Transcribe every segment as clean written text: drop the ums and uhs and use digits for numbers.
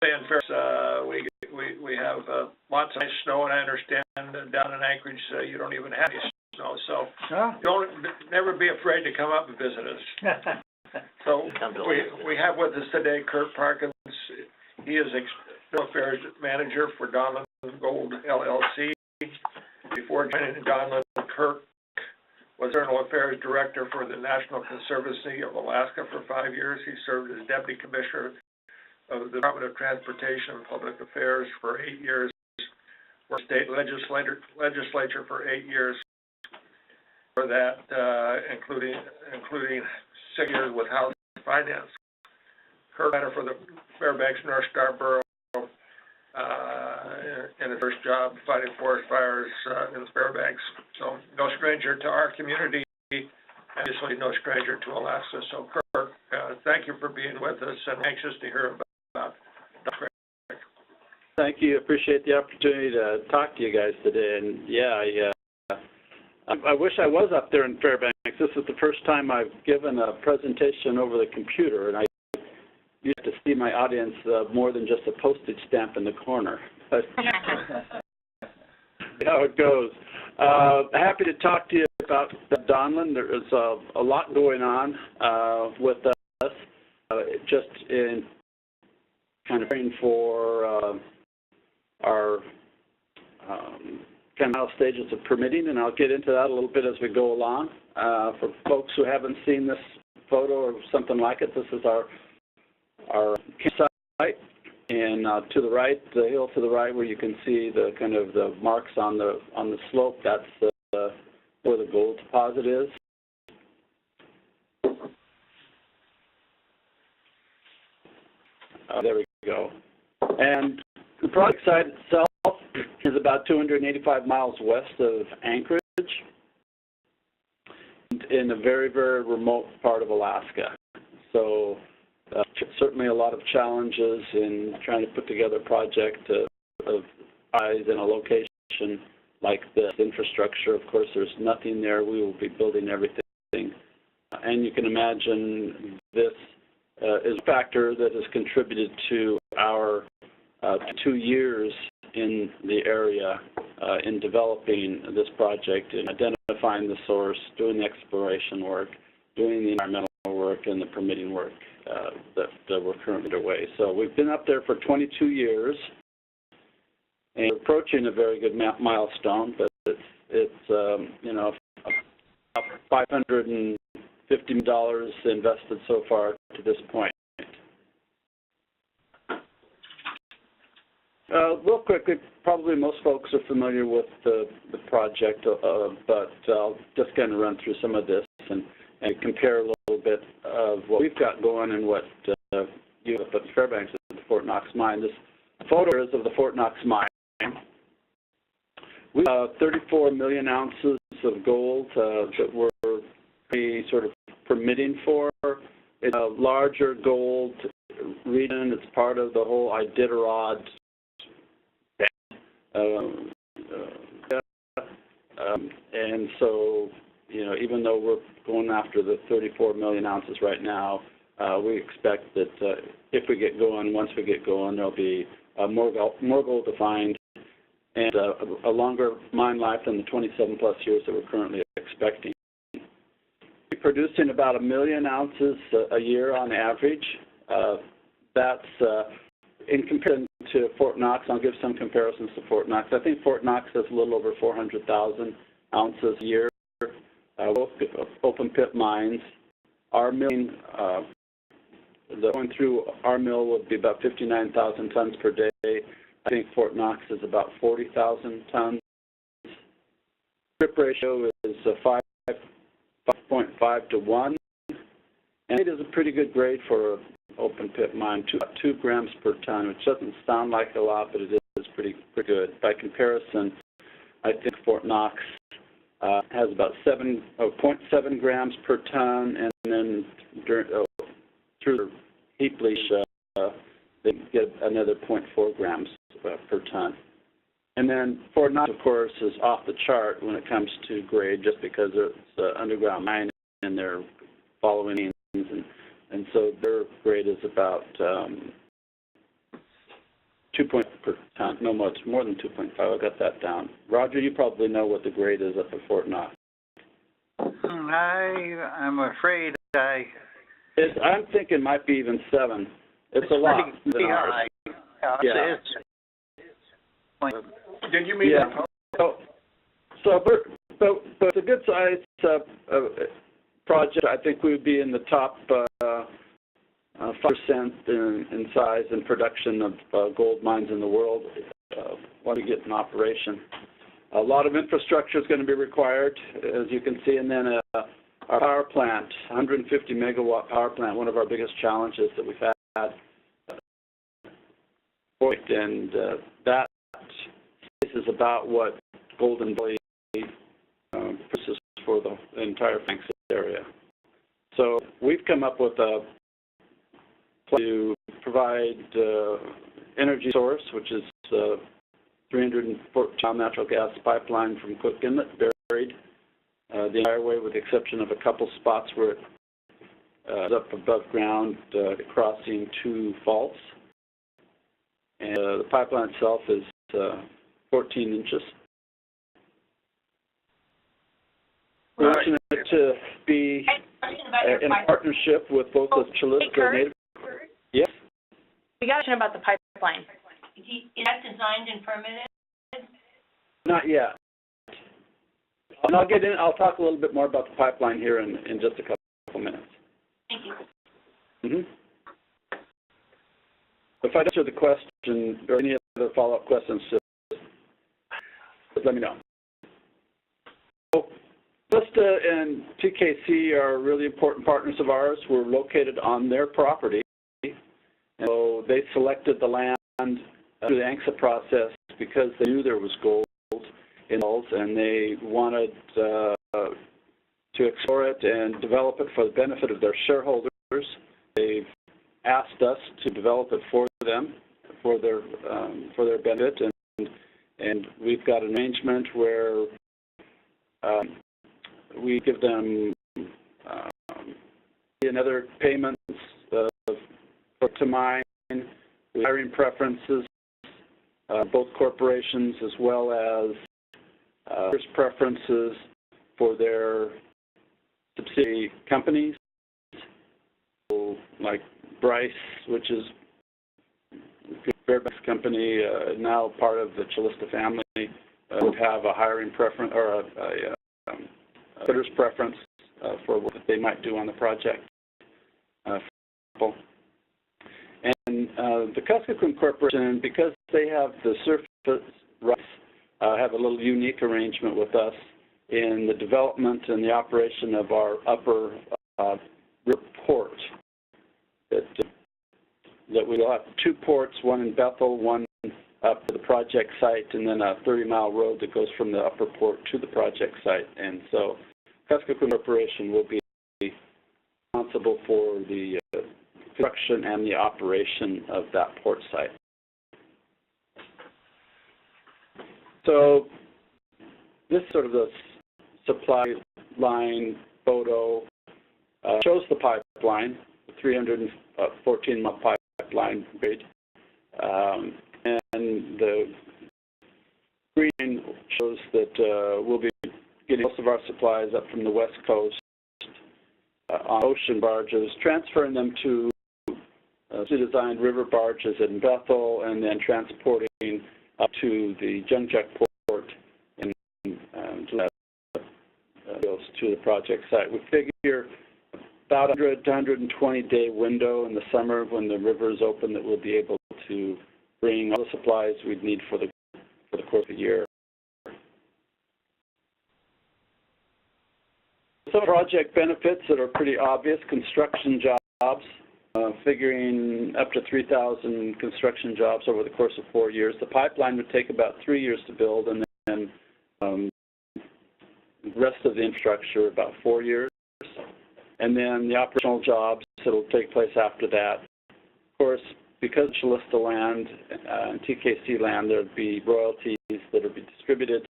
in Fairbanks, we have lots of snow, and I understand down in Anchorage you don't even have any snow, so don't never be afraid to come up and visit us. So we have with us today Kurt Parkan. He is External Affairs Manager for Donlin Gold LLC. Before joining Donlin, Kurt was External Affairs Director for the National Conservancy of Alaska for 5 years. He served as Deputy Commissioner of the Department of Transportation and Public Affairs for 8 years, worked state legislature for 8 years. For that, including 6 years with House Finance. Kurt ran for the Fairbanks North Star Borough in his first job fighting forest fires in Fairbanks. So no stranger to our community, obviously no stranger to Alaska. So Kurt, thank you for being with us, and anxious to hear about Dr. Thank you. Appreciate the opportunity to talk to you guys today. And yeah, I wish I was up there in Fairbanks. This is the first time I've given a presentation over the computer, and I used to see my audience more than just a postage stamp in the corner. But how it goes. Happy to talk to you about Donlin. There is a lot going on with us, just in kind of praying for our kind of stages of permitting, and I'll get into that a little bit as we go along. For folks who haven't seen this photo or something like it, this is our campsite, and to the right, the hill to the right, where you can see the kind of the marks on the slope. That's where the gold deposit is. There we go. And the project site itself is about 285 miles west of Anchorage, in a very, very remote part of Alaska. So certainly a lot of challenges in trying to put together a project of size in a location like this. Infrastructure, of course, there's nothing there. We will be building everything. And you can imagine this is a factor that has contributed to our 2 years in the area in developing this project, in identifying the source, doing the exploration work, doing the environmental work, and the permitting work that we're currently underway. So we've been up there for 22 years and approaching a very good milestone, but it's you know, $550 million invested so far to this point. Real quickly, probably most folks are familiar with the project, but I'll just kind of run through some of this and compare a little bit of what we've got going and what you have at Fairbanks at the Fort Knox mine. This photo is of the Fort Knox mine. We have 34 million ounces of gold that we're sort of permitting for. It's a larger gold region. It's part of the whole Iditarod. And so, you know, even though we're going after the 34 million ounces right now, we expect that if we get going, once we get going, there'll be more gold to find, and a longer mine life than the 27 plus years that we're currently expecting. We're producing about 1 million ounces a year on average. That's in comparison to Fort Knox. I'll give some comparisons to Fort Knox. I think Fort Knox has a little over 400,000 ounces a year. Both open pit mines. Our milling, going through our mill would be about 59,000 tons per day. I think Fort Knox is about 40,000 tons. Strip ratio is 5.5 to 1, and it is a pretty good grade for an open pit mine, 2 grams per ton, which doesn't sound like a lot, but it is pretty good. By comparison, I think Fort Knox has about 0.7 grams per ton, and then through the heap leach, they get another 0.4 grams per ton. And then Fort Knox, of course, is off the chart when it comes to grade, just because it's an underground mine and they're following, and so their grade is about 2 per ton, no more, it's more than 2.5, I got that down. Roger, you probably know what the grade is up at Fort Knox. I'm afraid I'm thinking it might be even 7. It's a lot. Pretty high. Yeah. Did you mean Yeah. So it's a good size project. I think we would be in the top 5% in size and production of gold mines in the world when we get in operation. A lot of infrastructure is going to be required, as you can see, and then our power plant, 150 megawatt power plant, one of our biggest challenges that we've had. And that is about what Golden Valley produces for the entire Franks area. So we've come up with a plan to provide energy source, which is 314 natural gas pipeline from Cook Inlet, buried the entire way, with the exception of a couple spots where it's up above ground, crossing 2 faults. And the pipeline itself is 14 inches. We're fortunate to be in a partnership with both the Chilista Native. Yes? We got a question about the pipeline. Is that designed and permitted? Not yet. And I'll talk a little bit more about the pipeline here in just a couple minutes. Thank you. Mm-hmm. If I answer the question or any other follow-up questions, just let me know. So, Chilista and TKC are really important partners of ours. We're located on their property. And so they selected the land through the ANCSA process because they knew there was gold in those, and they wanted to explore it and develop it for the benefit of their shareholders. They've asked us to develop it for them, for their benefit, and we've got an arrangement where we give them another payments to mine, hiring preferences, both corporations, as well as first preferences for their subsidiary companies, so like Bryce, which is Fairbanks company, now part of the Chilista family, would have a hiring preference or a bidder's preference for what they might do on the project. And the Kuskokwim Corporation, because they have the surface rights, have a little unique arrangement with us in the development and the operation of our upper river port. That we will have 2 ports, one in Bethel, one up to the project site, and then a 30-mile road that goes from the upper port to the project site. And so Kuskokwim Corporation will be responsible for the construction and the operation of that port site. So this sort of the supply line photo shows the pipeline, the 314-mile pipeline grade, and the green shows that we'll be getting most of our supplies up from the west coast on ocean barges, transferring them to designed river barges in Bethel, and then transporting up to the Jungjuk port and goes to the project site. We figure about 100 to 120 day window in the summer when the river is open that we'll be able to bring all the supplies we'd need for the course of the year. Some project benefits that are pretty obvious: construction jobs, figuring up to 3,000 construction jobs over the course of 4 years. The pipeline would take about 3 years to build, and then the rest of the infrastructure about 4 years. And then the operational jobs that will take place after that. Of course, because Chilista land and TKC land, there would be royalties that would be distributed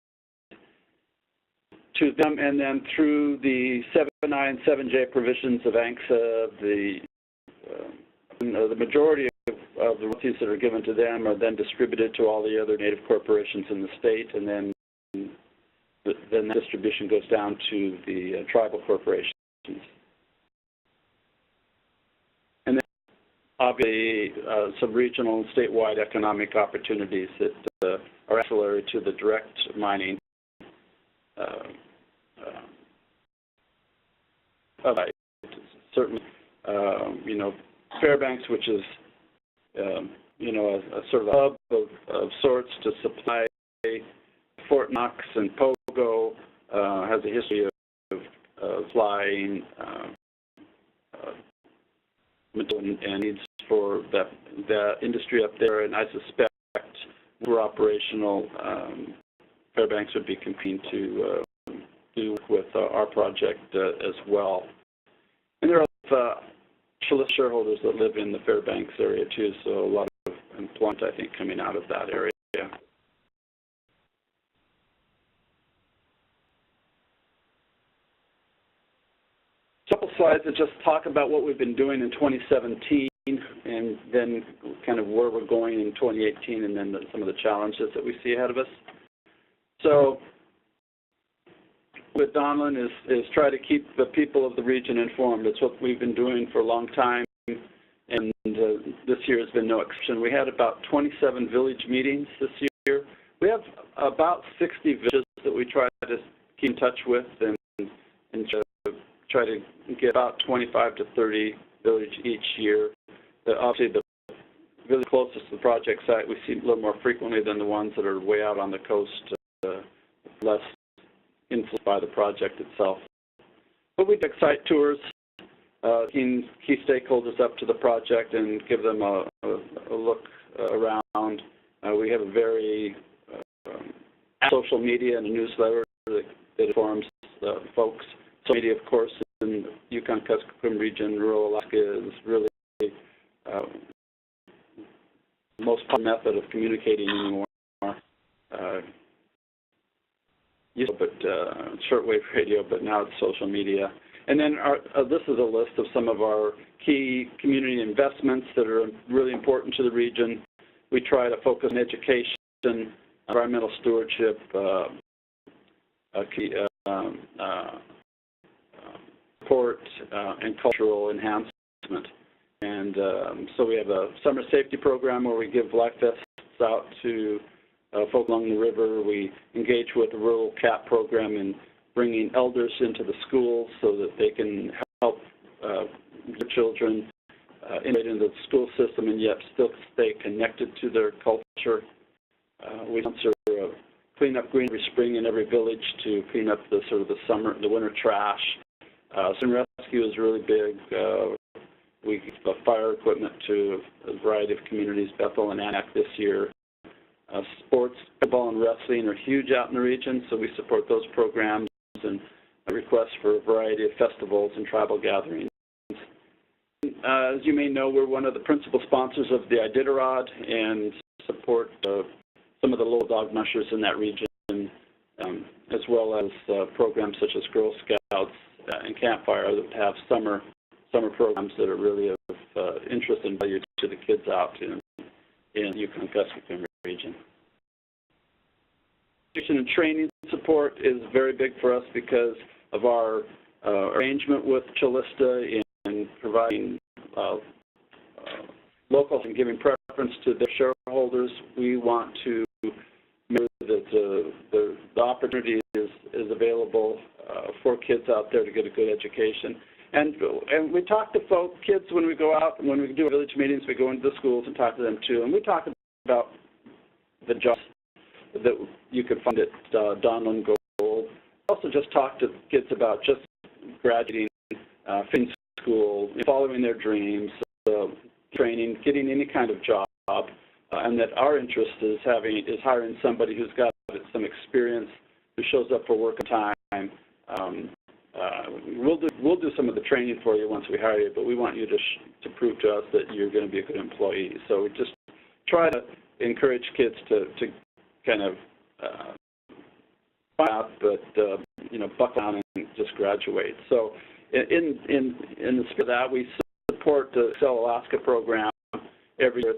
to them, and then through the 7I and 7J provisions of ANCSA, the majority of the royalties that are given to them are then distributed to all the other Native corporations in the state, and then the distribution goes down to the tribal corporations. And then obviously some regional and statewide economic opportunities that are ancillary to the direct mining certainly, you know, Fairbanks, which is, you know, a sort of hub of sorts to supply Fort Knox and Pogo, has a history of flying and needs for the industry up there, and I suspect we're operational, Fairbanks would be competing to do with our project as well. And there are Chalista shareholders that live in the Fairbanks area too, so a lot of employment, I think, coming out of that area. A couple slides that just talk about what we've been doing in 2017 and then kind of where we're going in 2018 and then some of the challenges that we see ahead of us. So with Donlin is try to keep the people of the region informed. It's what we've been doing for a long time, and this year has been no exception. We had about 27 village meetings this year. We have about 60 villages that we try to keep in touch with and try to get about 25 to 30 villages each year. Obviously, the village closest to the project site we see a little more frequently than the ones that are way out on the coast, less influenced by the project itself. But we take site tours, key stakeholders up to the project and give them a look around. We have a very social media and a newsletter that informs folks. Social media, of course, in the Yukon-Kuskokwim region, rural Alaska, is really the most popular method of communicating anymore. But shortwave radio, but now it's social media. And then this is a list of some of our key community investments that are really important to the region. We try to focus on education, environmental stewardship, support, and cultural enhancement. And so we have a summer safety program where we give life vests out to folk along the river. We engage with the Rural CAP program in bringing elders into the schools so that they can help the children integrate into the school system and yet still stay connected to their culture. We sponsor Clean Up Green every spring in every village to clean up the winter trash. Some rescue is really big. We give fire equipment to a variety of communities, Bethel and Anak this year. Sports, football and wrestling are huge out in the region, so we support those programs and requests for a variety of festivals and tribal gatherings. As you may know, we're one of the principal sponsors of the Iditarod and support some of the little dog mushers in that region, as well as programs such as Girl Scouts and Campfire that have summer programs that are really of interest and value to the kids out in the Yukon-Kuskokwim region. Education and training support is very big for us because of our arrangement with Chalista in providing locals and giving preference to their shareholders. We want to make sure that the opportunity is available for kids out there to get a good education. And we talk to kids when we go out, and when we do village meetings, we go into the schools and talk to them too. And we talk about the jobs that you could find at Donlin Gold. Also just talk to kids about just graduating, finishing school, following their dreams, training, getting any kind of job, and that our interest is hiring somebody who's got some experience, who shows up for work on time. We'll do some of the training for you once we hire you, but we want you to prove to us that you're going to be a good employee. So we just try to encourage kids to kind of find out, but buckle down and just graduate. So in the spirit of that, we support the Excel Alaska program every year.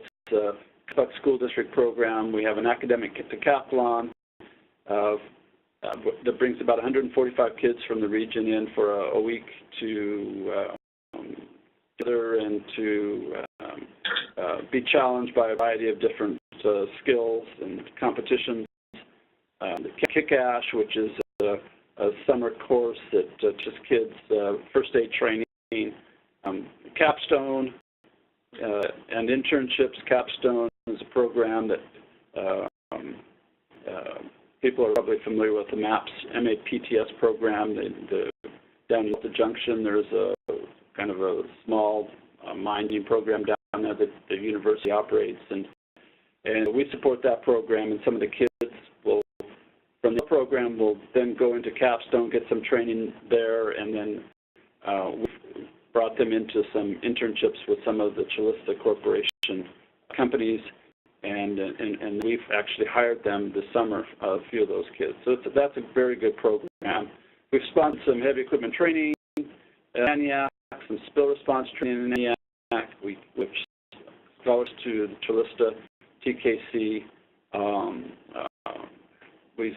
Buck School District program. We have an academic decathlon that brings about 145 kids from the region in for a week to together and to be challenged by a variety of different skills and competitions. The Kick-Ash, which is a summer course that teaches kids first aid training. Capstone and internships. Capstone is a program that people are probably familiar with, the MAPS, M-A-P-T-S program. Down at the junction, there's a kind of a small mining program down there that the university operates, and we support that program, and some of the kids will, from the program, will then go into Capstone, get some training there, and then we've brought them into some internships with some of the Chalista Corporation companies, and we've actually hired them this summer, a few of those kids. So that's a very good program. We've sponsored some heavy equipment training in Antioch, some spill response training in Antioch. We've scholars to the Chalista, TKC. We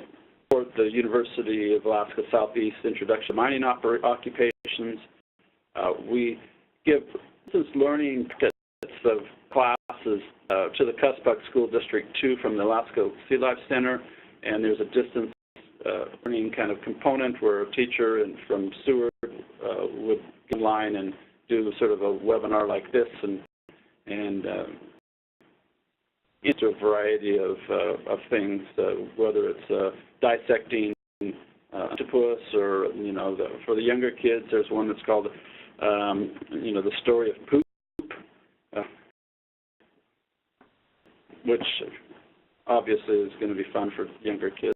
support the University of Alaska Southeast Introduction to Mining Occupations. We give distance learning of classes to the Cuspec School District 2 from the Alaska Sea Life Center, and there's a distance learning kind of component where a teacher from Seward would get online and do sort of a webinar like this and into a variety of things, whether it's dissecting octopus or, for the younger kids, there's one that's called, the story of poop, which obviously is going to be fun for younger kids.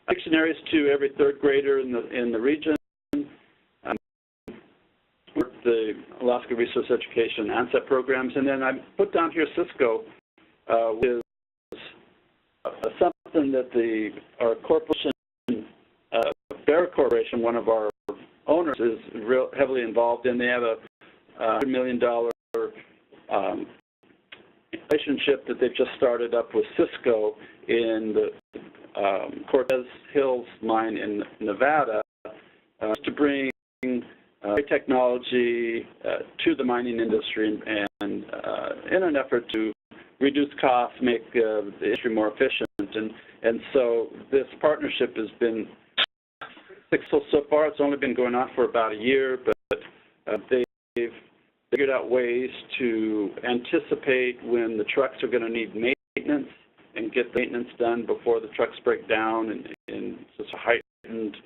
Dictionaries to every third grader in the region. The Alaska Resource Education ANSET programs, and then I put down here Cisco, which is something that our corporation, Bear Corporation, one of our owners, is real heavily involved in. They have a $100 million relationship that they've just started up with Cisco in the Cortez Hills mine in Nevada to bring technology to the mining industry and in an effort to reduce costs, make the industry more efficient. And so this partnership has been successful so far. It's only been going on for about a year, but they've figured out ways to anticipate when the trucks are going to need maintenance and get the maintenance done before the trucks break down in such a heightened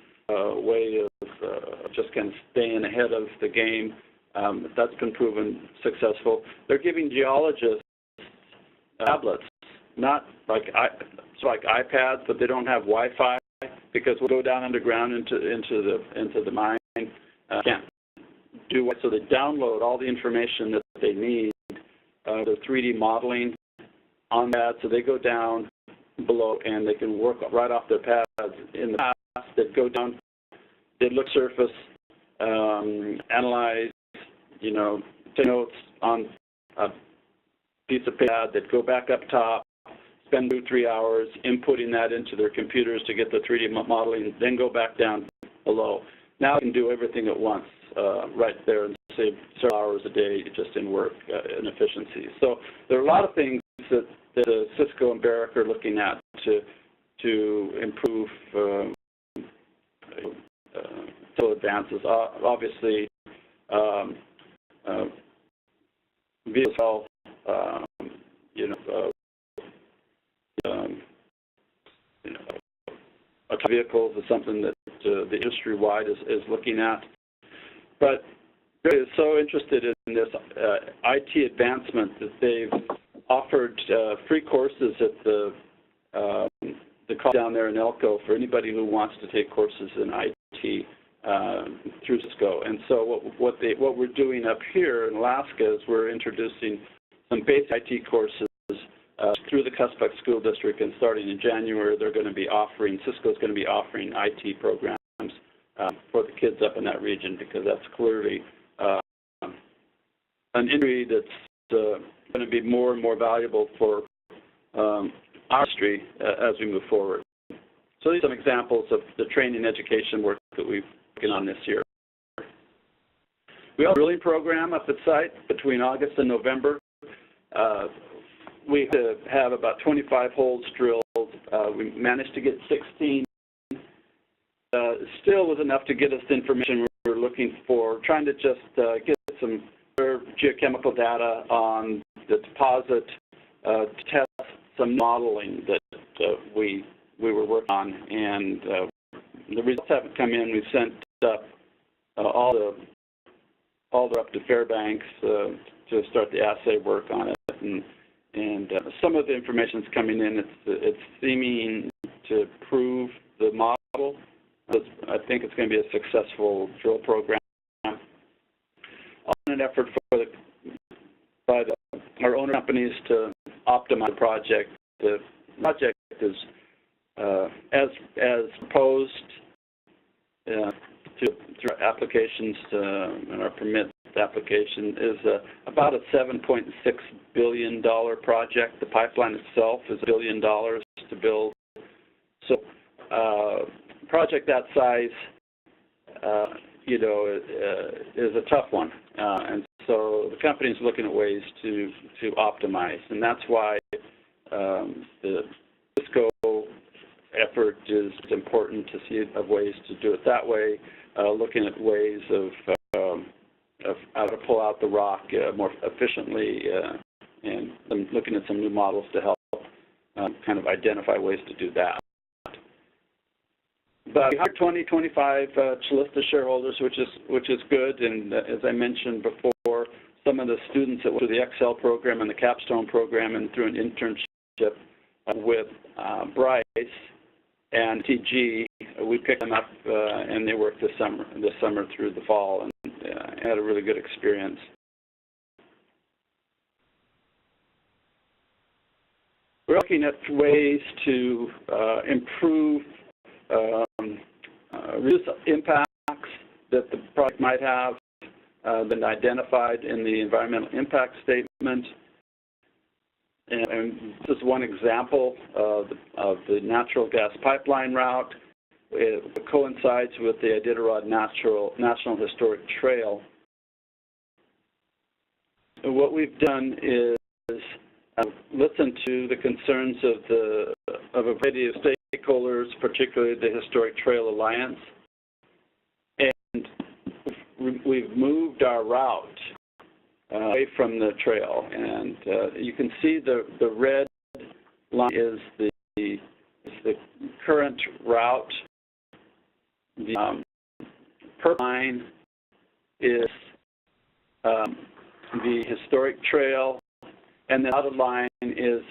way of just kind of staying ahead of the game. That's been proven successful. They're giving geologists tablets, not like iPads, but they don't have Wi-Fi because we'll go down underground into the mine. Can't do what, so they download all the information that they need. The 3D modeling on that, so they go down below and they can work right off their pads. In the past, they'd go down, they'd look surface, analyze, take notes on a piece of pad, they'd go back up top, spend 2-3 hours inputting that into their computers to get the 3D modeling, then go back down below. Now you can do everything at once right there and save several hours a day just in work and efficiency. So there are a lot of things that Cisco and Barrick are looking at to improve advances. Obviously, vehicle health, vehicles is something that the industry-wide is looking at. But Barry is so interested in this IT advancement that they've offered free courses at the college down there in Elko for anybody who wants to take courses in IT through Cisco. And so what we're doing up here in Alaska is we're introducing some basic IT courses through the Cuspec School District, and starting in January, Cisco's going to be offering IT programs for the kids up in that region, because that's clearly an industry that's going to be more and more valuable for our industry as we move forward. So these are some examples of the training and education work that we've been on this year. We have a drilling program up at site between August and November. We have about 25 holes drilled. We managed to get 16. Still was enough to get us the information we were looking for, trying to just get some geochemical data on the deposit to test some modeling that we were working on. And the results haven't come in. We've sent up all the up to Fairbanks to start the assay work on it. And some of the information is coming in. It's seeming to prove the model. I think it's going to be a successful drill program. On an effort by our owner companies to optimize the project. The project is as proposed through our applications and our permit application is about a $7.6 billion project. The pipeline itself is $1 billion to build. So project that size, is a tough one. And so the company is looking at ways to optimize. And that's why the Cisco effort is important to see ways to do it that way, looking at ways of how to pull out the rock more efficiently, and looking at some new models to help kind of identify ways to do that. But we hired 25 Calista shareholders, which is good. And as I mentioned before, some of the students that went through the Excel program and the Capstone program and through an internship with Bryce and TG, we picked them up and they worked this summer through the fall, and had a really good experience. We're looking at ways to improve reduce impacts that the project might have been identified in the environmental impact statement. And this is one example of the natural gas pipeline route. It coincides with the Iditarod National Historic Trail. And what we've done is listen to the concerns of a variety of stakeholders, particularly the Historic Trail Alliance, and we've moved our route away from the trail. And you can see the red line is the current route. The purple line is the historic trail, and the dotted line is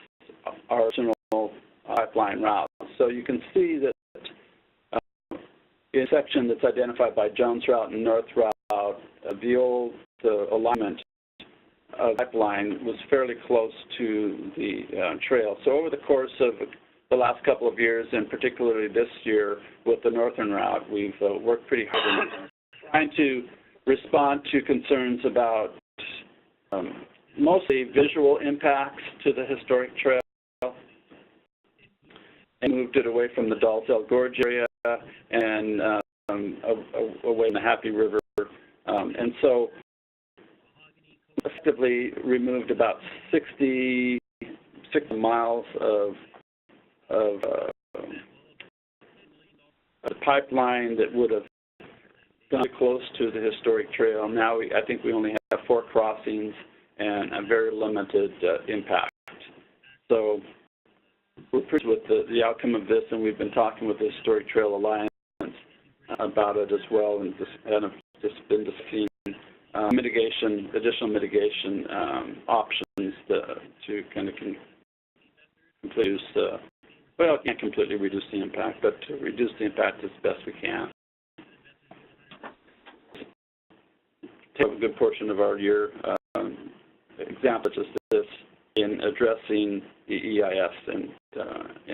our original pipeline route. So you can see that in a section that's identified by Jones Route and North Route, the alignment of the pipeline was fairly close to the trail. So over the course of the last couple of years, and particularly this year with the northern route, we've worked pretty hard in trying to respond to concerns about mostly visual impacts to the historic trail, and moved it away from the Dalzell Gorge area and away from the Happy River. And so effectively removed about 60 miles of a pipeline that would have gone close to the historic trail. Now I think we only have 4 crossings and a very limited impact. So we're pleased with the outcome of this, and we've been talking with the Historic Trail Alliance about it as well, and just been discussing additional mitigation options to kind of completely well, can't completely reduce the impact, but to reduce the impact as best we can. Take a good portion of our year, examples such as this, in addressing the EIS and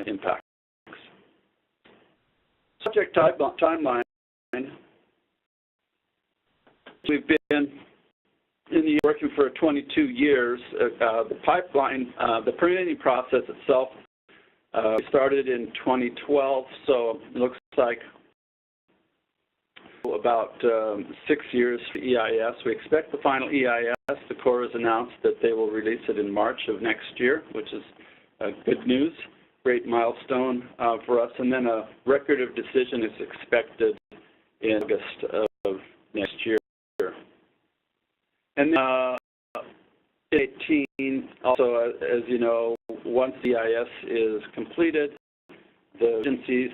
impacts. Subject timeline. We've been in the working for 22 years. The pipeline, the permitting process itself started in 2012, so it looks like about 6 years for EIS. We expect the final EIS. The Corps has announced that they will release it in March of next year, which is good news, great milestone for us. And then a record of decision is expected in August of next year. And then 18, also, as you know, once the EIS is completed, the agencies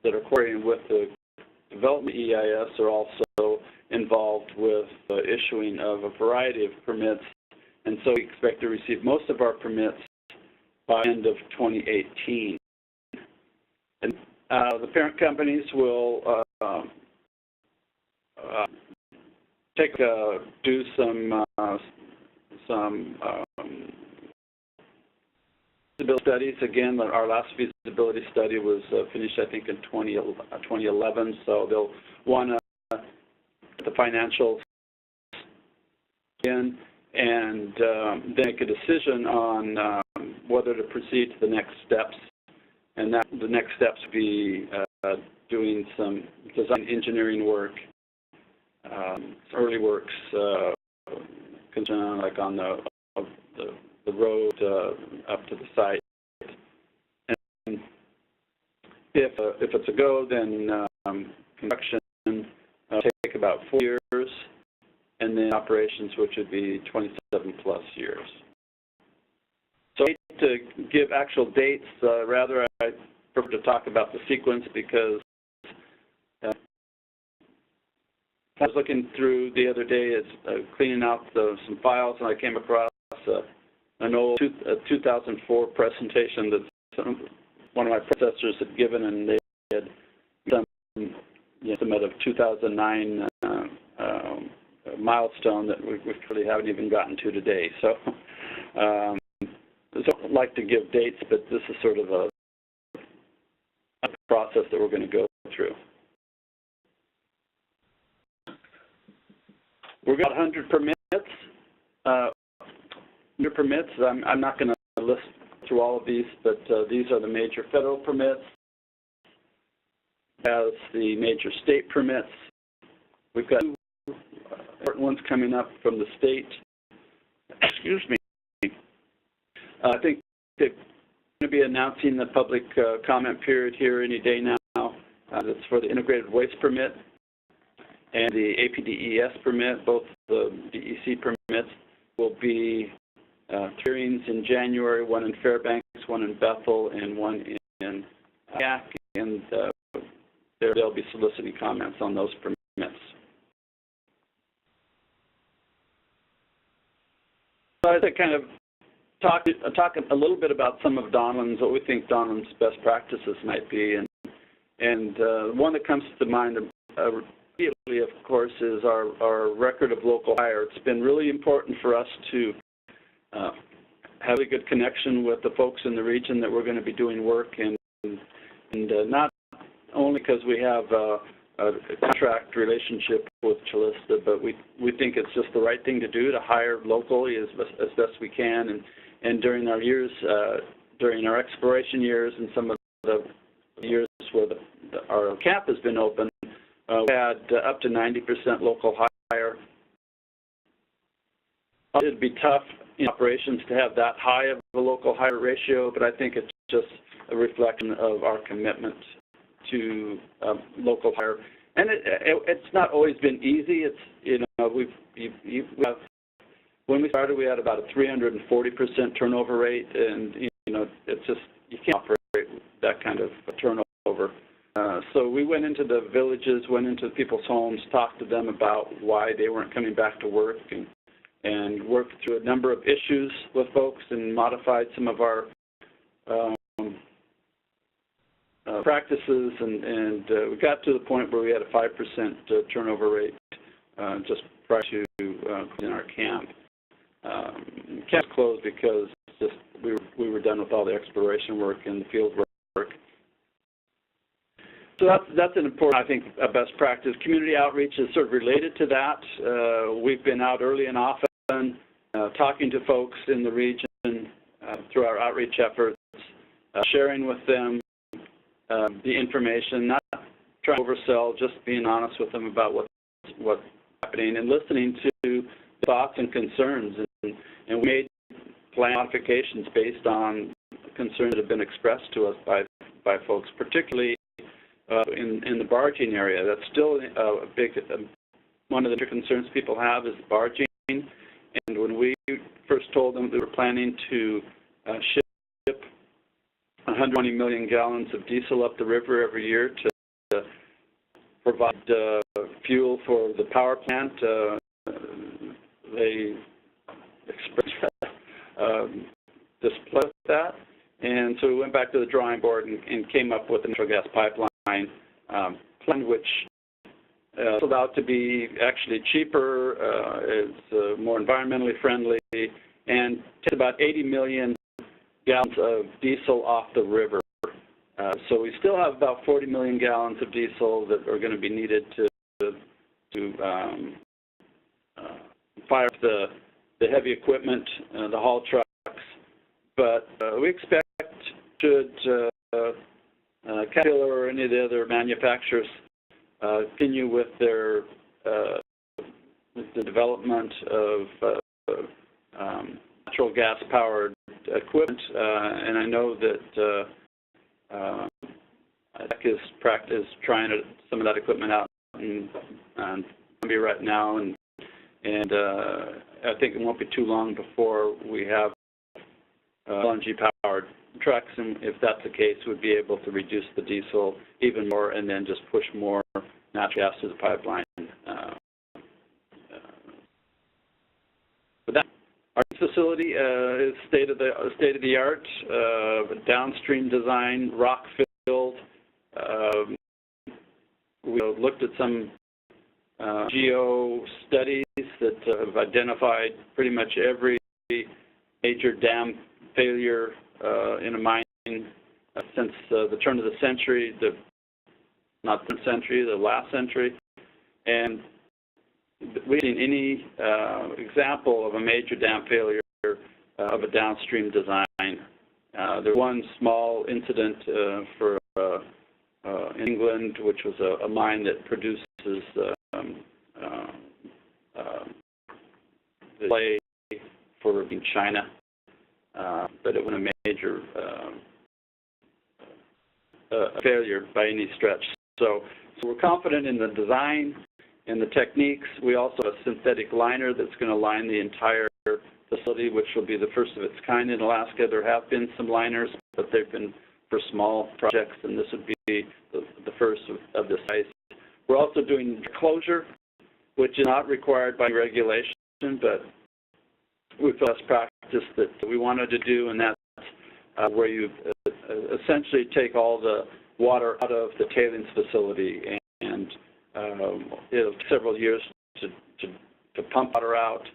that are coordinating with the development EIS are also involved with issuing of a variety of permits, and so we expect to receive most of our permits by the end of 2018. And the parent companies will do some feasibility studies. Again, our last feasibility study was finished, I think, in 2011, so they'll want to get the financials in and then make a decision on whether to proceed to the next steps. And that the next steps would be doing some design engineering work, early works, like on the road up to the site. And if it's a go, then construction take about 4 years, and then operations, which would be 27 plus years. So I hate to give actual dates. Rather, I prefer to talk about the sequence because I was looking through the other day, cleaning out some files, and I came across an old 2004 presentation that one of my predecessors had given, and they had done an estimate of 2009 milestone that we really haven't even gotten to today. So I don't like to give dates, but this is sort of a process that we're going to go through. We've got 100 permits. I'm not going to list through all of these, but these are the major federal permits. As the major state permits, we've got two important ones coming up from the state. Excuse me. I think they're going to be announcing the public comment period here any day now. That's for the integrated waste permit and the APDES permit. Both the DEC permits will be hearings in January, one in Fairbanks, one in Bethel, and one in Yak, and they'll be soliciting comments on those permits. So I kind of talk a little bit about some of Donlin's, what we think Donlin's best practices might be, and one that comes to mind immediately, of course, is our record of local hire. It's been really important for us to have a good connection with the folks in the region that we're going to be doing work, and not only because we have a contract relationship with Calista, but we think it's just the right thing to do to hire locally as best we can. And during our years, during our exploration years, and some of the years where our camp has been open, we had up to 90% local hire. It'd be tough in operations to have that high of a local hire ratio, but I think it's just a reflection of our commitment to local hire. And it's not always been easy. It's, when we started, we had about a 340% turnover rate, and it's just, you can't operate that kind of turnover. So we went into the villages, went into people's homes, talked to them about why they weren't coming back to work, and worked through a number of issues with folks and modified some of our practices, and we got to the point where we had a 5% turnover rate just prior to closing our camp. Camp closed because just we were done with all the exploration work and the field work. So that's an important, I think, best practice. Community outreach is sort of related to that. We've been out early and often talking to folks in the region through our outreach efforts, sharing with them the information, not trying to oversell, just being honest with them about what's happening and listening to thoughts and concerns. And we made plan modifications based on concerns that have been expressed to us by folks, particularly in the barging area. That's still a big, one of the concerns people have is barging. And when we first told them we were planning to ship 120 million gallons of diesel up the river every year to provide fuel for the power plant, they expressed displeasure with that. And so we went back to the drawing board and came up with a natural gas pipeline plan, which turned out to be actually cheaper, is more environmentally friendly, and takes about 80 million gallons of diesel off the river. So we still have about 40 million gallons of diesel that are going to be needed to fire up the heavy equipment, the haul trucks. But we expect should Caterpillar or any of the other manufacturers continue with their with the development of natural gas-powered equipment, and I know that TEC is trying some of that equipment out in Colombia right now, and I think it won't be too long before we have LNG-powered trucks, and if that's the case, we'd be able to reduce the diesel even more and then just push more natural gas to the pipeline. But that our facility is state of the art, downstream design, rock filled. We looked at some geo studies that have identified pretty much every major dam failure in a mine since the turn of the century, not the century, the last century, and we haven't seen any example of a major dam failure of a downstream design. There's one small incident in England, which was a mine that produces clay for China, but it wasn't a major failure by any stretch. So we're confident in the design and the techniques. We also have a synthetic liner that's going to line the entire facility, which will be the first of its kind in Alaska. There have been some liners, but they've been for small projects, and this would be the first of this size. We're also doing closure, which is not required by regulation, but we feel best practice that we wanted to do, and that's where you essentially take all the water out of the tailings facility, and it'll take several years to pump water out,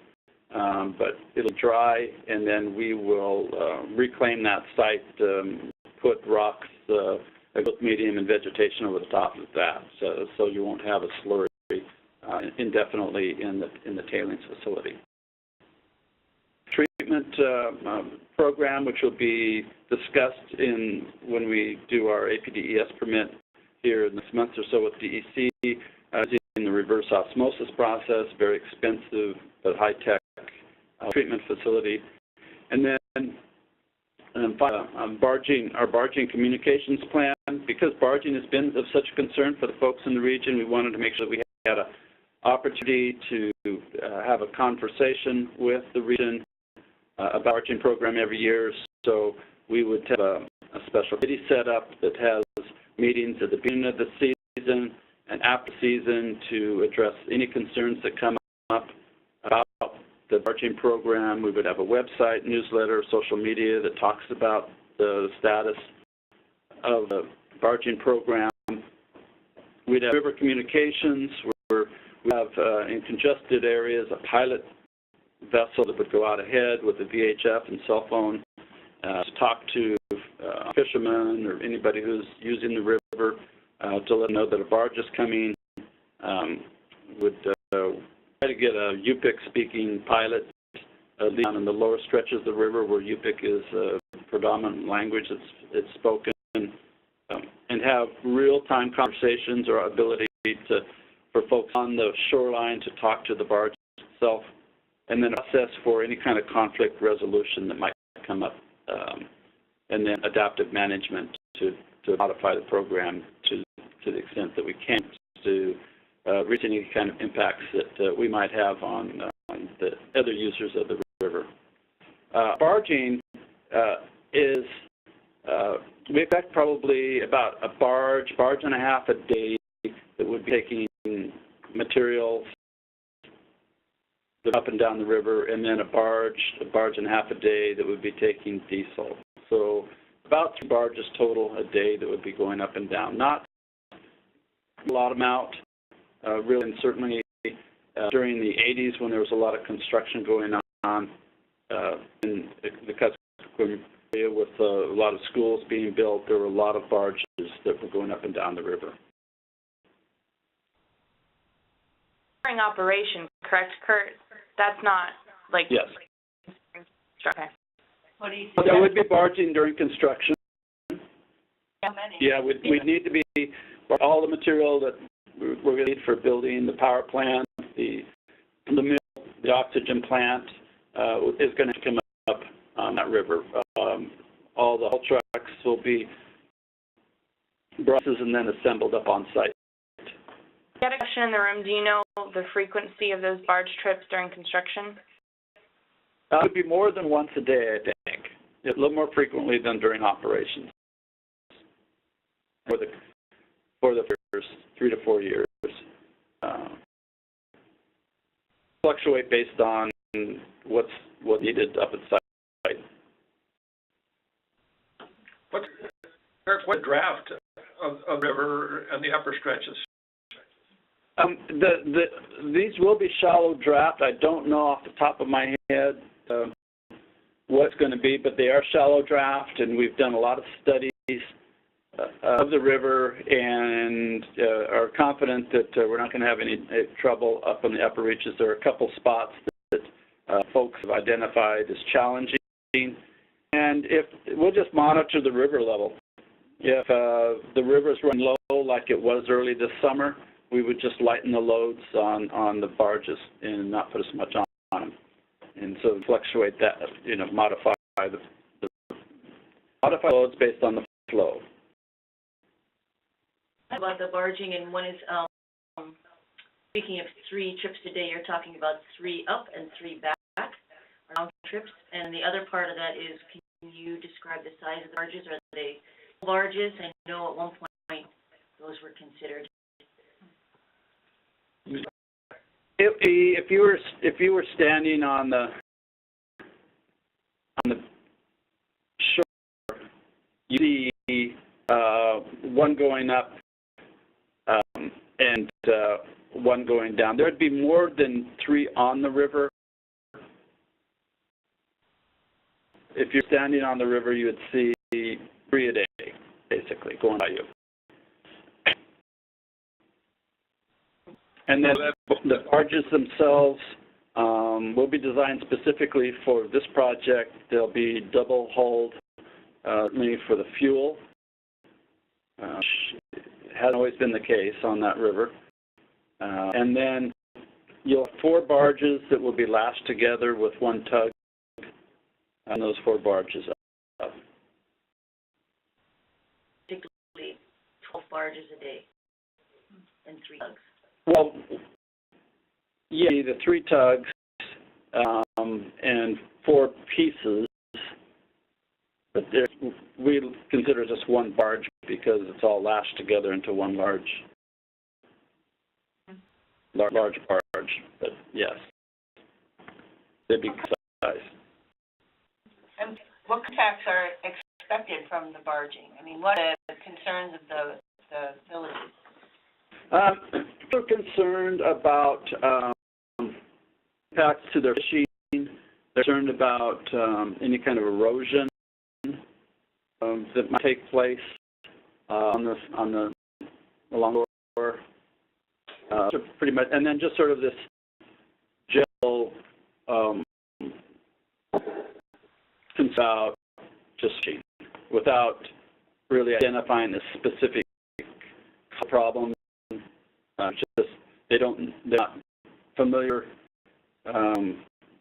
but it'll dry, and then we will reclaim that site, put rocks, medium, and vegetation over the top of that, so you won't have a slurry indefinitely in the tailings facility. Treatment program, which will be discussed when we do our APDES permit here in this month or so with DEC, in the reverse osmosis process, very expensive but high-tech treatment facility. And then our barging communications plan. Because barging has been of such a concern for the folks in the region, we wanted to make sure that we had an opportunity to have a conversation with the region about barging program every year. So we would have a special committee set up that has meetings at the beginning of the season and after season to address any concerns that come up about the barging program. We would have a website, newsletter, social media that talks about the status of the barging program. We'd have river communications where we have in congested areas a pilot vessel that would go out ahead with a VHF and cell phone to talk to fishermen or anybody who's using the river to let them know that a barge is coming. Would try to get a Yupik-speaking pilot down in the lower stretches of the river where Yupik is a predominant language that's spoken, and have real-time conversations or ability for folks on the shoreline to talk to the barge itself, and then assess for any kind of conflict resolution that might come up, and then adaptive management to modify the program to the extent that we can to reach any kind of impacts that we might have on the other users of the river. Barging is, we expect probably about a barge and a half a day that would be taking materials up and down the river, and then a barge and a half a day that would be taking diesel. So about 3 barges total a day that would be going up and down. Not a lot amount, really, and certainly during the 80s when there was a lot of construction going on in the Kuskokwim area with a lot of schools being built, there were a lot of barges that were going up and down the river. During operation, correct, Kurt? That's not like... Yes. Okay. What do you think? There would be barging during construction. How many? Yeah, we'd need to be all the material that we're going to need for building the power plant, the mill, the oxygen plant is going to come up on that river. All the haul trucks will be brought and then assembled up on site. I got a question in the room. Do you know the frequency of those barge trips during construction? It would be more than once a day, I think. A little more frequently than during operations. For the first 3 to 4 years. Fluctuate based on what's needed up at site. What's the draft of the river and the upper stretches? These will be shallow draft. I don't know off the top of my head what it's going to be, but they are shallow draft, and we've done a lot of studies of the river and are confident that we're not going to have any trouble up in the upper reaches. There are a couple spots that folks have identified as challenging, and if we'll just monitor the river level. If the river is running low like it was early this summer, we would just lighten the loads on the barges and not put as much on them, and so fluctuate that, modify loads based on the flow. About the barging, and one is, speaking of 3 trips a day, you're talking about 3 up and 3 back, round trips, and the other part of that is, can you describe the size of the barges? Are they barges? I know at one point those were considered. If you were standing on the shore, you see one going up and one going down. There would be more than 3 on the river. If you're standing on the river, you would see 3 a day, basically, going by you. And then the barges themselves will be designed specifically for this project. They'll be double-hulled, mainly for the fuel. Hasn't always been the case on that river. And then you'll have 4 barges that will be lashed together with 1 tug on those 4 barges up. Particularly 12 barges a day and 3 tugs. Well, yeah, the 3 tugs and 4 pieces, but we consider just 1 barge because it's all lashed together into 1 large barge. But yes, they'd be size. And what impacts are expected from the barging? I mean, what are the concerns of the villages? We're concerned about impacts to their fishing. They're concerned about any kind of erosion that might take place on the along the shore. So pretty much, and then just sort of this general about just without really identifying a specific problem. Just they're not familiar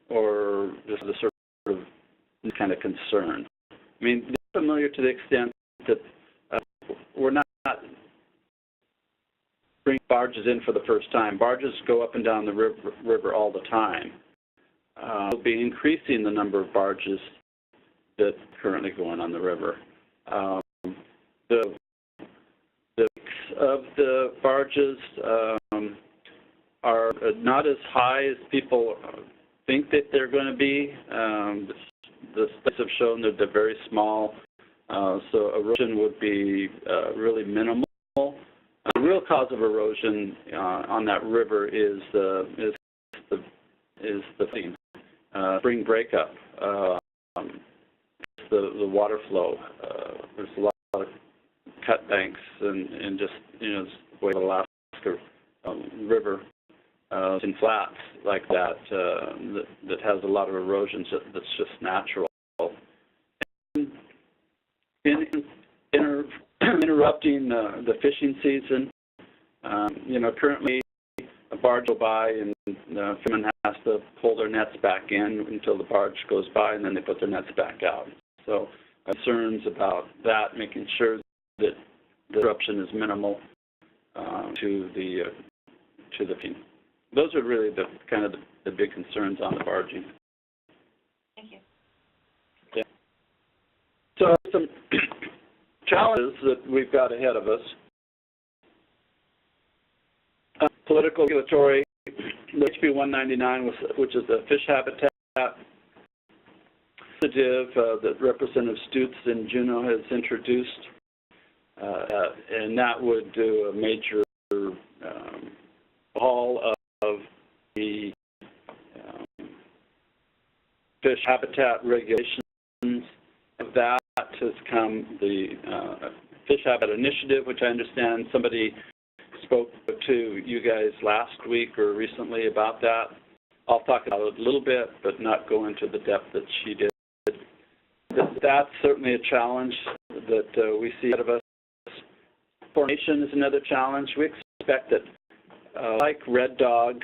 or just the sort of kind of concern. I mean, they're familiar to the extent that we're not bringing barges in for the first time. Barges go up and down the river all the time. We'll be increasing the number of barges that are currently going on the river. The mix of the barges are not as high as people think that they're going to be. The studies have shown that they're very small, so erosion would be really minimal. The real cause of erosion on that river is the spring breakup. The water flow. There's a lot of cut banks and just the way the Alaska River in flats like that that has a lot of erosion that's just natural. And interrupting the fishing season, currently a barge will by and the fisherman has to pull their nets back in until the barge goes by, and then they put their nets back out. So concerns about that, making sure that the disruption is minimal to the fishing. Those are really the kind of the big concerns on the barging. Thank you. Yeah. So some challenges that we've got ahead of us. Political regulatory, the HB 199, which is the fish habitat initiative that Representative Stutes in Juneau has introduced, and that would do a major haul of the fish habitat regulations. Of that has come the Fish Habitat Initiative, which I understand somebody spoke to you guys last week or recently about that. I'll talk about it a little bit, but not go into the depth that she did. That's certainly a challenge that we see ahead of us. Formation is another challenge. We expect that, like Red Dog,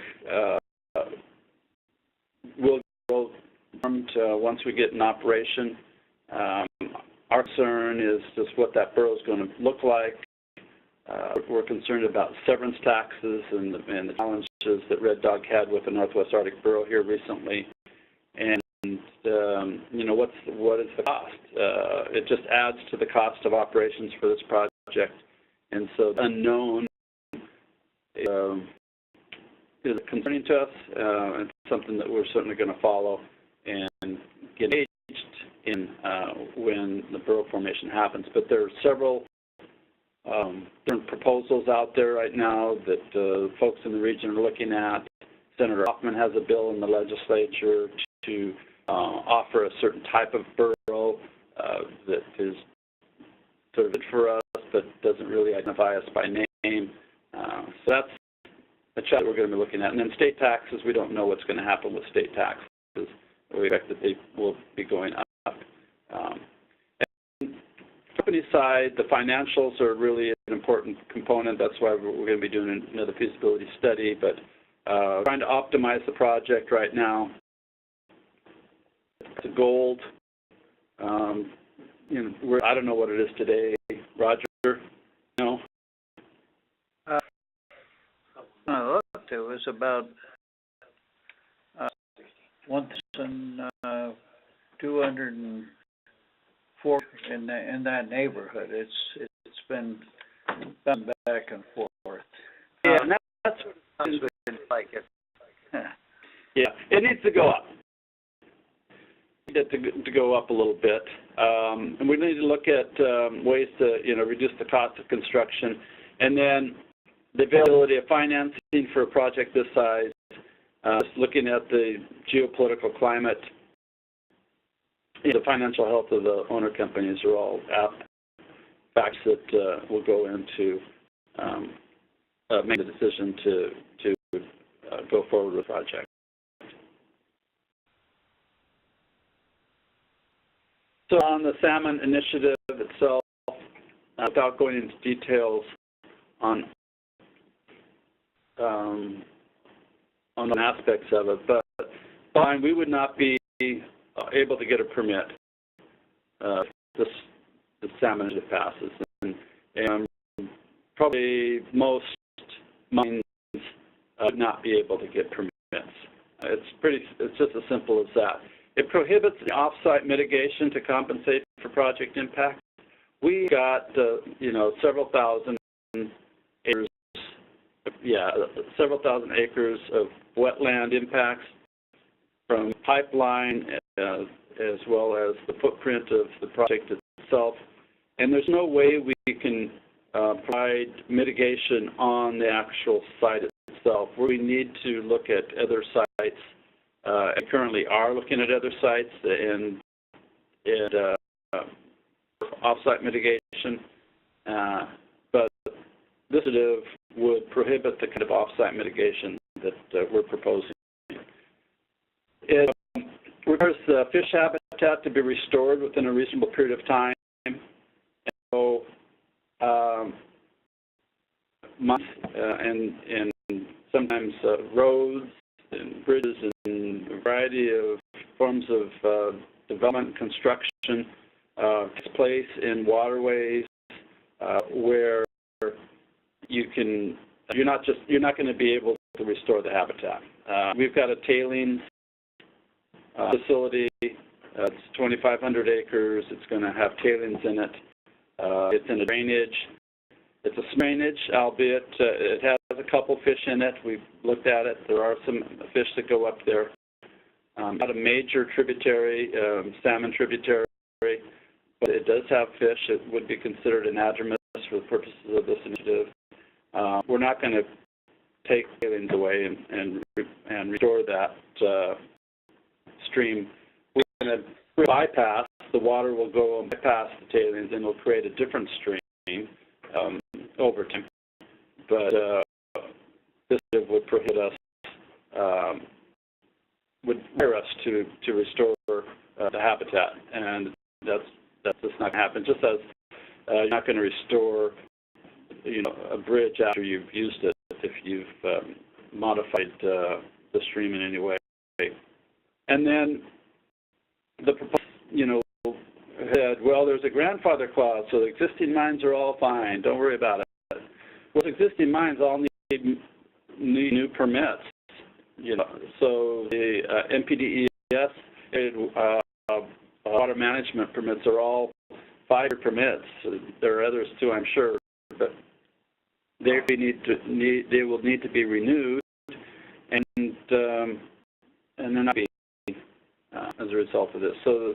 will grow once we get in operation. Our concern is just what that burrow is going to look like. We're concerned about severance taxes and the challenges that Red Dog had with the Northwest Arctic burrow here recently. And what is the cost? It just adds to the cost of operations for this project, and so the unknown is concerning to us, and something that we're certainly going to follow and get engaged in when the burrow formation happens. But there are several different proposals out there right now that folks in the region are looking at. Senator Hoffman has a bill in the legislature to offer a certain type of burrow that is sort of good for us, but doesn't really identify us by name. So that's a challenge we're going to be looking at. And then state taxes, we don't know what's going to happen with state taxes. We expect that they will be going up. And company side, the financials are really an important component. That's why we're going to be doing another feasibility study, but trying to optimize the project right now. The gold, I don't know what it is today. Roger, no? When I looked, it was about 1,204 in that neighborhood. It's been back and forth. Yeah, and that's what it's like it. Yeah, it needs to go up. To go up a little bit, and we need to look at ways to reduce the cost of construction, and then the availability of financing for a project this size. Just looking at the geopolitical climate, the financial health of the owner companies are all facts that will go into made the decision to go forward with the project. So on the salmon initiative itself, without going into details on aspects of it, but fine, we would not be able to get a permit if the salmon initiative passes, and probably most mines would not be able to get permits. It's just as simple as that. It prohibits the off-site mitigation to compensate for project impact. We got, several thousand acres of wetland impacts from pipeline, as well as the footprint of the project itself. And there's no way we can provide mitigation on the actual site itself. We need to look at other sites. And currently are looking at other sites and off-site mitigation, but this initiative would prohibit the kind of off-site mitigation that we're proposing. It requires the fish habitat to be restored within a reasonable period of time. And so, months and sometimes roads and bridges and a variety of forms of development and construction takes place in waterways where you're not going to be able to restore the habitat. We've got a tailings facility. It's 2,500 acres. It's going to have tailings in it. It's in a drainage. It's a drainage, albeit it has a couple fish in it. We've looked at it. There are some fish that go up there. Not a major tributary, salmon tributary, but it does have fish. It would be considered anadromous for the purposes of this initiative. We're not going to take tailings away and restore that stream. We're going to bypass. The water will go and bypass the tailings, and it'll create a different stream over time. But this would prohibit us, would require us to restore the habitat, and that's just not going to happen. Just as you're not going to restore, a bridge after you've used it if you've modified the stream in any way. And then the proposal, said, well, there's a grandfather clause, so the existing mines are all fine. Don't worry about it. Well, existing mines all need new permits. So the NPDES water management permits are all 5-year permits. There are others too, I'm sure, but they will need to be renewed, and they're not being as a result of this. So the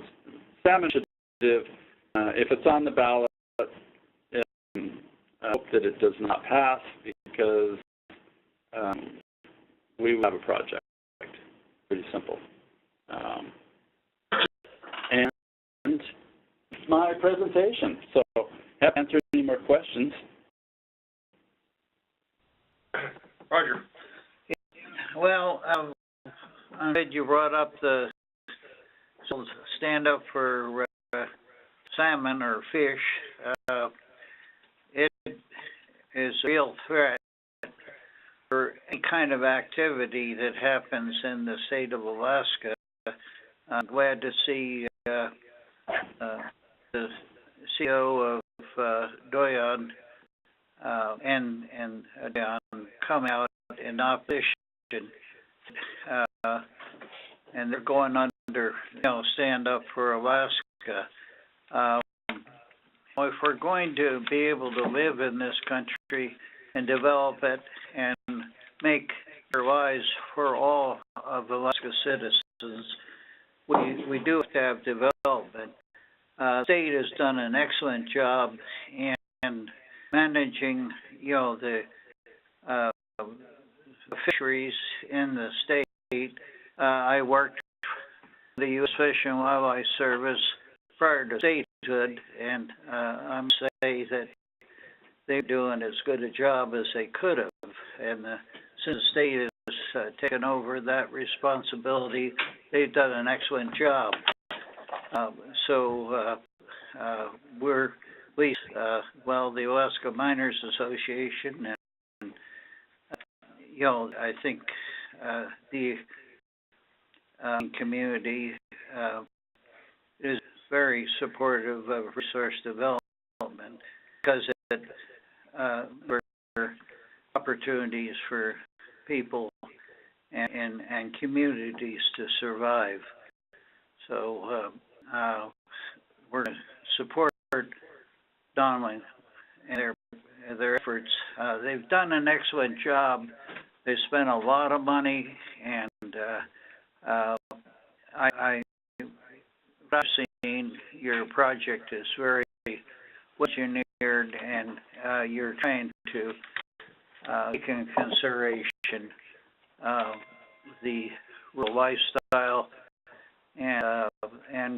salmon initiative, if it's on the ballot, I hope that it does not pass because we will have a project. Pretty simple. And it's my presentation. So happy to answer any more questions. Roger. Well, I'm glad you brought up the stand up for salmon or fish. It is a real threat for any kind of activity that happens in the state of Alaska. I'm glad to see the CEO of Donlin and come out in opposition, and they're going under, stand up for Alaska. If we're going to be able to live in this country and develop it and make our lives for all of Alaska citizens, we do have to have development. The state has done an excellent job in managing, the fisheries in the state. I worked for the U.S. Fish and Wildlife Service prior to statehood, and I'm say that they're doing as good a job as they could have. And since the state has taken over that responsibility, they've done an excellent job. We're at least, the Alaska Miners Association and I think the community is very supportive of resource development because it there are opportunities for people and communities to survive. So we're going to support Donlin and their efforts. They've done an excellent job. They spent a lot of money, and I've seen your project is very well engineered, and you're trying to take in consideration the rural lifestyle and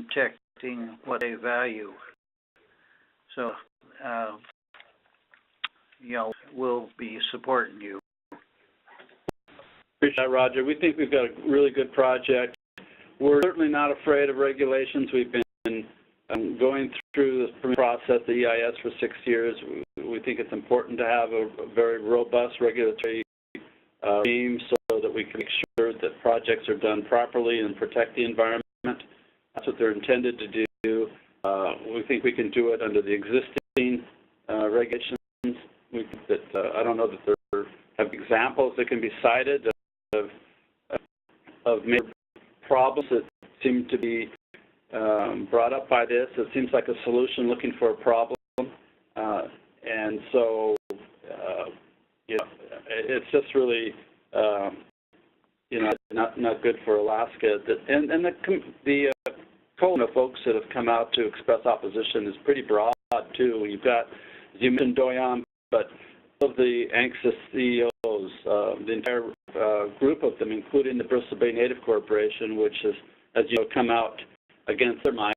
protecting what they value. So, we'll be supporting you. Appreciate that, Roger. We think we've got a really good project. We're certainly not afraid of regulations. We've been going through this process, the EIS, for 6 years. We think it's important to have a very robust regulatory regime so that we can make sure that projects are done properly and protect the environment. That's what they're intended to do. We think we can do it under the existing regulations. We think that I don't know that there have examples that can be cited of major problems that seem to be brought up by this. It seems like a solution looking for a problem, and so it's just really not good for Alaska. And the coalition of folks that have come out to express opposition is pretty broad too. You've got, as you mentioned, Doyon, but of the ANCSIS CEOs, the entire group of them, including the Bristol Bay Native Corporation, which has, as you know, come out against their minds,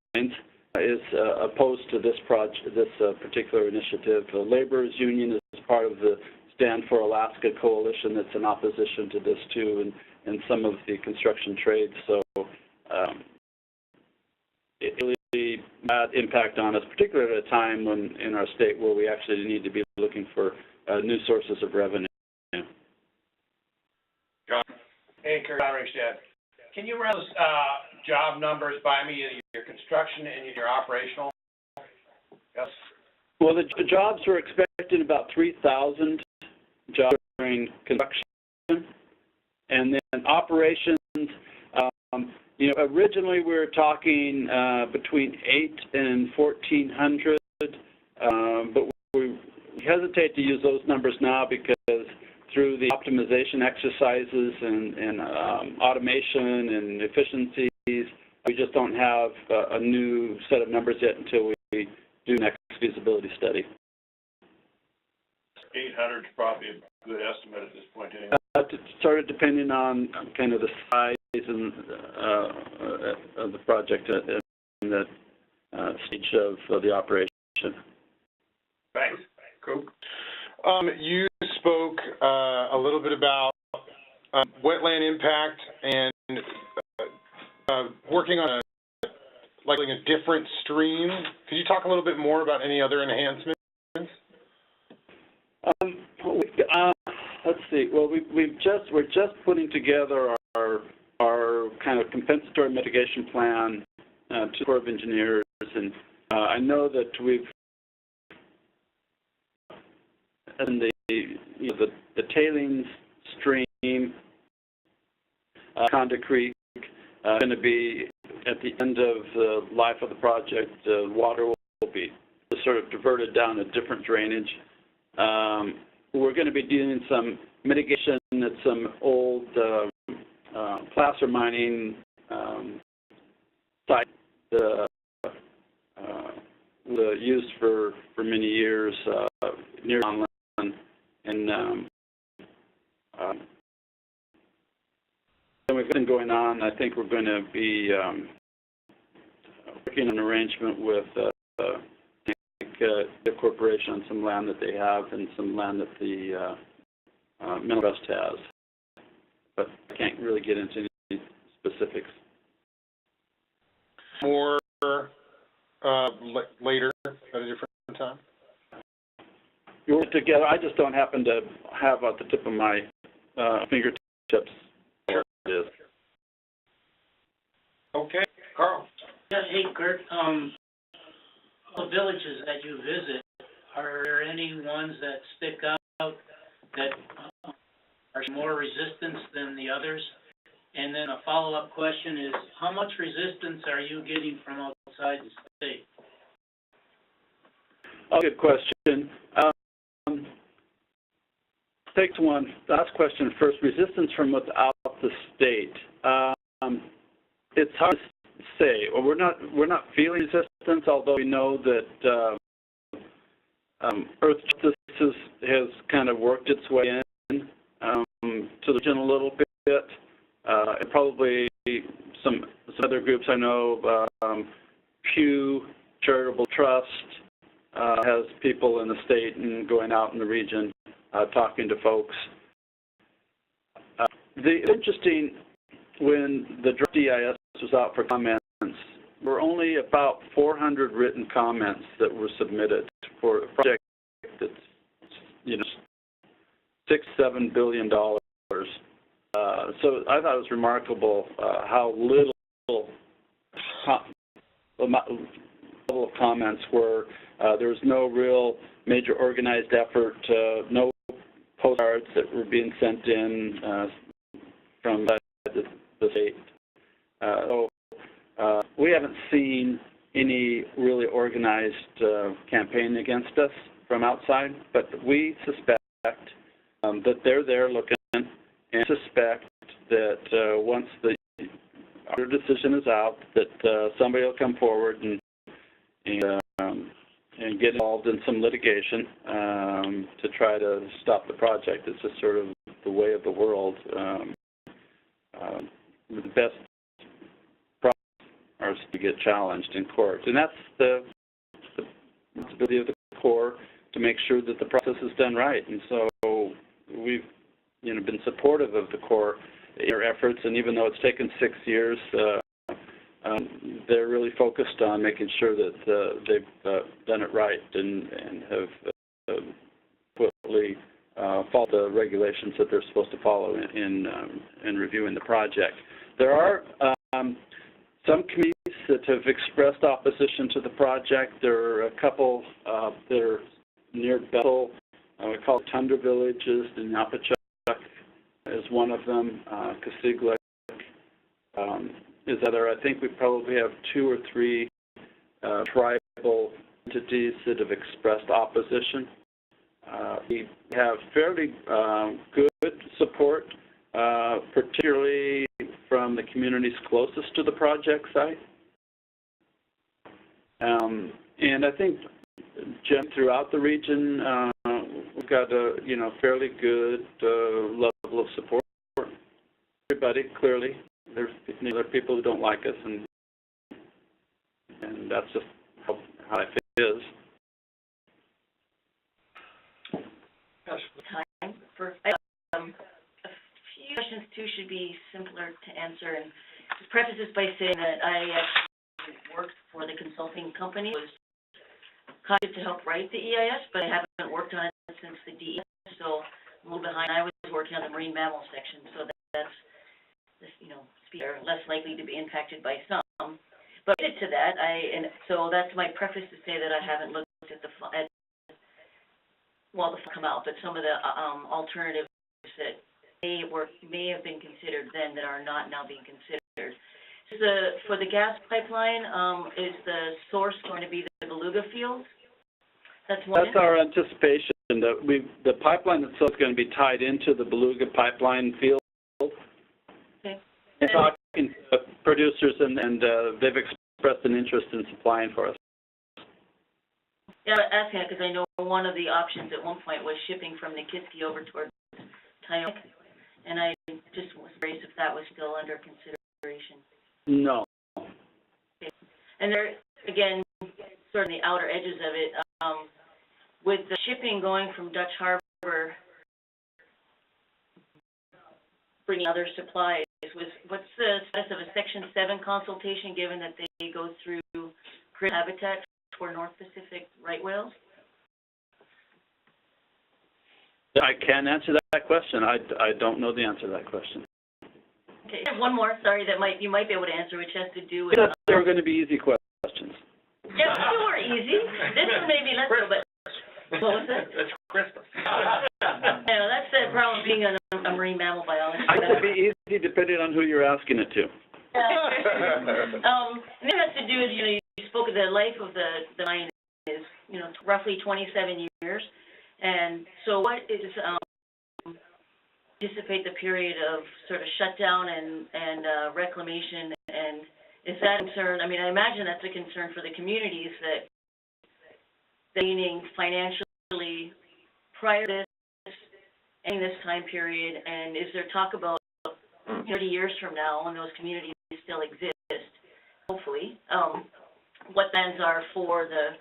is opposed to this particular initiative. The Laborers Union is part of the Stand for Alaska coalition that's in opposition to this too, and some of the construction trades. So it really had impact on us, particularly at a time when in our state where we actually need to be looking for new sources of revenue. John. Hey, Kurt. Can you run those job numbers by me, your construction and your operational? Yes. Well, the jobs we're expecting about 3,000 jobs during construction, and then operations. Originally we were talking between 800 and 1,400, but we hesitate to use those numbers now because through the optimization exercises and automation and efficiencies, we just don't have a new set of numbers yet until we do next feasibility study. 800 is probably a good estimate at this point anyway. It started depending on kind of the size and of the project and the stage of the operation. Thanks. Cool. You spoke a little bit about wetland impact and working on a different stream. Could you talk a little bit more about any other enhancements? Let's see. Well, we're just putting together our kind of compensatory mitigation plan to the Corps of Engineers, and I know that we've and the tailings stream, Conda Creek, going to be at the end of the life of the project. Water will be sort of diverted down a different drainage. We're going to be doing some mitigation at some old placer mining sites used for many years near Donlin. And we've been going on. I think we're going to be working on an arrangement with the corporation on some land that they have and some land that the Mineral Trust has. But I can't really get into any specifics. More later at a different time? You work together. I just don't happen to have at the tip of my fingertips what it is. Okay, Carl? Yeah, hey, Kurt, the villages that you visit, are there any ones that stick out that are more resistance than the others? And then a follow-up question is, how much resistance are you getting from outside the state? Oh, good question. Take one. Last question first. Resistance from without the state. It's hard to say. Well, we're not feeling resistance, although we know that Earth Justice has kind of worked its way in to the region a little bit. And probably some other groups I know. Pew Charitable Trust has people in the state and going out in the region talking to folks. Interesting, when the draft EIS was out for comments, there were only about 400 written comments that were submitted for a project that's, $6-7 billion. So I thought it was remarkable how little level of comments were. There was no real major organized effort, no postcards that were being sent in from the state. So we haven't seen any really organized campaign against us from outside, but we suspect that they're there looking, and suspect that once our decision is out, that somebody will come forward and get involved in some litigation to try to stop the project. It's just sort of the way of the world. The best problems are to get challenged in court, and that's the responsibility of the Corps to make sure that the process is done right. And so we've been supportive of the Corps in their efforts, and even though it's taken 6 years, they're really focused on making sure that they've done it right and have fully followed the regulations that they're supposed to follow in reviewing the project. There are some communities that have expressed opposition to the project. There are a couple that are near Bethel. We call it Tundra Villages, and Napachuk is one of them. Kasiglik is other. I think we probably have 2 or 3 tribal entities that have expressed opposition. We have fairly good support, particularly from the communities closest to the project site. And I think throughout the region, we've got a fairly good level of support. Everybody, clearly, there are people who don't like us, and that's just how it is. Time for a few questions too should be simpler to answer, and to preface this by saying that I actually worked for the consulting company. I was hired to help write the EIS, but I haven't worked on it since the DES, so I'm a little behind. I was working on the marine mammal section, so that's are less likely to be impacted by some. But to that, so that's my preface to say that I haven't looked at the come out, but some of the alternatives that may have been considered then that are not now being considered. For the gas pipeline, is the source going to be the Beluga field? That's our anticipation. The pipeline itself is going to be tied into the Beluga pipeline field. Okay. And talking to producers, and they've expressed an interest in supplying for us. Yeah, I'm asking it because I know one of the options at one point was shipping from Nikiski over towards Tyonek, and I just was curious if that was still under consideration. No. Okay. And there, again, sort of the outer edges of it, with the shipping going from Dutch Harbor, bringing other supplies, what's the status of a Section 7 consultation, given that they go through critical habitat for North Pacific right whales? I can answer that question. I don't know the answer to that question. Okay, I have one more, sorry, that you might be able to answer, which has to do with... They're going to be easy questions. Yeah, two are easy. This one maybe less so, but... What was it? It's Christmas. Yeah, that's the problem being a marine mammal biologist. It could be easy depending on who you're asking it to. And it has to do with, you spoke of the life of the mine is, roughly 27 years. And so what is, anticipate the period of sort of shutdown and reclamation, and is that a concern? I mean, I imagine that's a concern for the communities that gaining financially prior to this, and this time period, and is there talk about 30 years from now when those communities still exist, hopefully, what plans are for the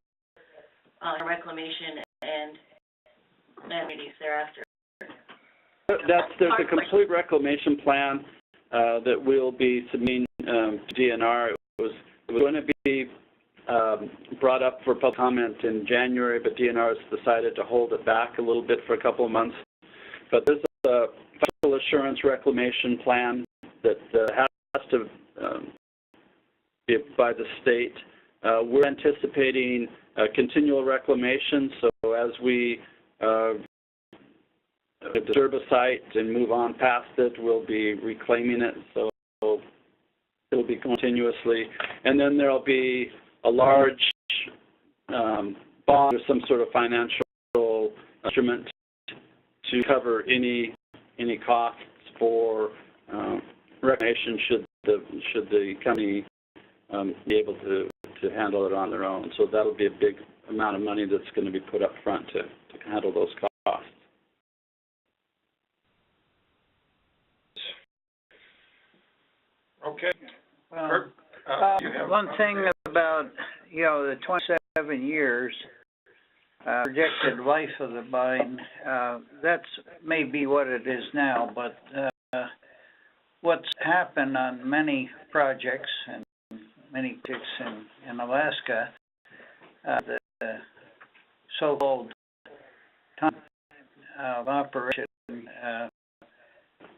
reclamation and communities thereafter? There's a complete reclamation plan that we'll be submitting to DNR. It was going to be brought up for public comment in January, but DNR has decided to hold it back a little bit for a couple of months. But there's a federal assurance reclamation plan that has to be by the state. We're anticipating continual reclamation, so as we disturb a site and move on past it, we'll be reclaiming it, so it'll be continuously. And then there'll be a large bond or some sort of financial instrument to cover any costs for reclamation should the company be able to handle it on their own. So that'll be a big amount of money that's going to be put up front to handle those costs. Okay. Well, You have one thing about, the 27 years projected life of the mine, that's maybe what it is now, but what's happened on many projects and many projects in Alaska, the so-called time of operation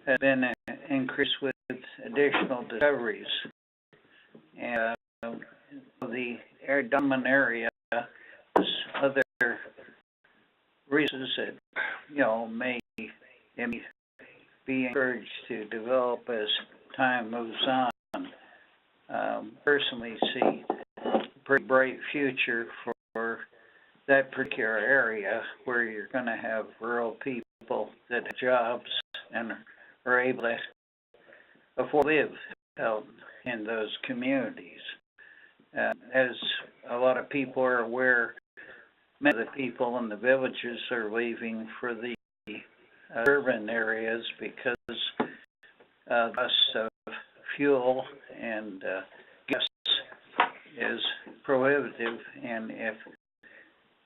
has been increased with additional discoveries. And the Donlin area, other reasons that, may be encouraged to develop as time moves on. Personally see a pretty bright future for that particular area where you're going to have rural people that have jobs and are able to afford to live out in those communities. As a lot of people are aware, many of the people in the villages are leaving for the urban areas because the cost of fuel and gas is prohibitive, and if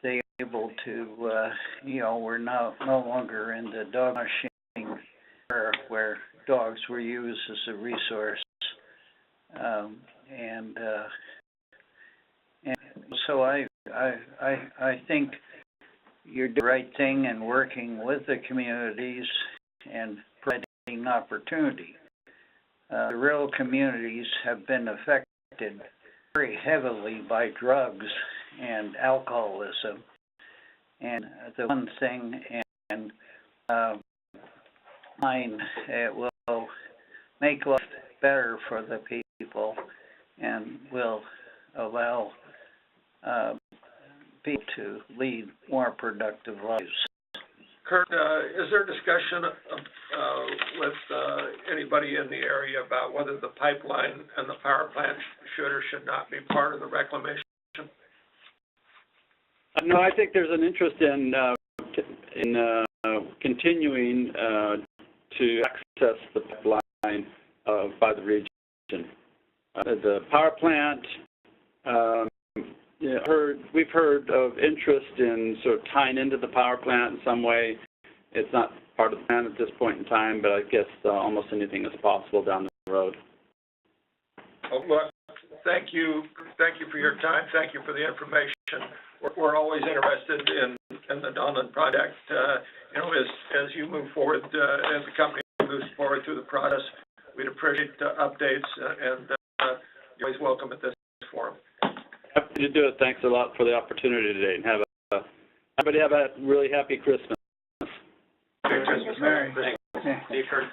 they're able to, we're no longer in the dog mushing era where dogs were used as a resource, and so I think you're doing the right thing in working with the communities and providing opportunity. The rural communities have been affected very heavily by drugs and alcoholism, and the one thing, and it will make life better for the people and will allow people to lead more productive lives. Kurt, is there discussion with anybody in the area about whether the pipeline and the power plant should or should not be part of the reclamation? No, I think there's an interest in continuing to access the pipeline by the region. The power plant Yeah, we've heard of interest in sort of tying into the power plant in some way. It's not part of the plan at this point in time, but I guess almost anything is possible down the road. Oh, look, thank you for your time, thank you for the information. We're always interested in the Donlin project. You know, as you move forward, as the company moves forward through the process, we'd appreciate updates, and you're always welcome at this forum. Happy to do it. Thanks a lot for the opportunity today, and everybody have a really happy Christmas. Merry Christmas. Merry. Thanks. See you, Kurt.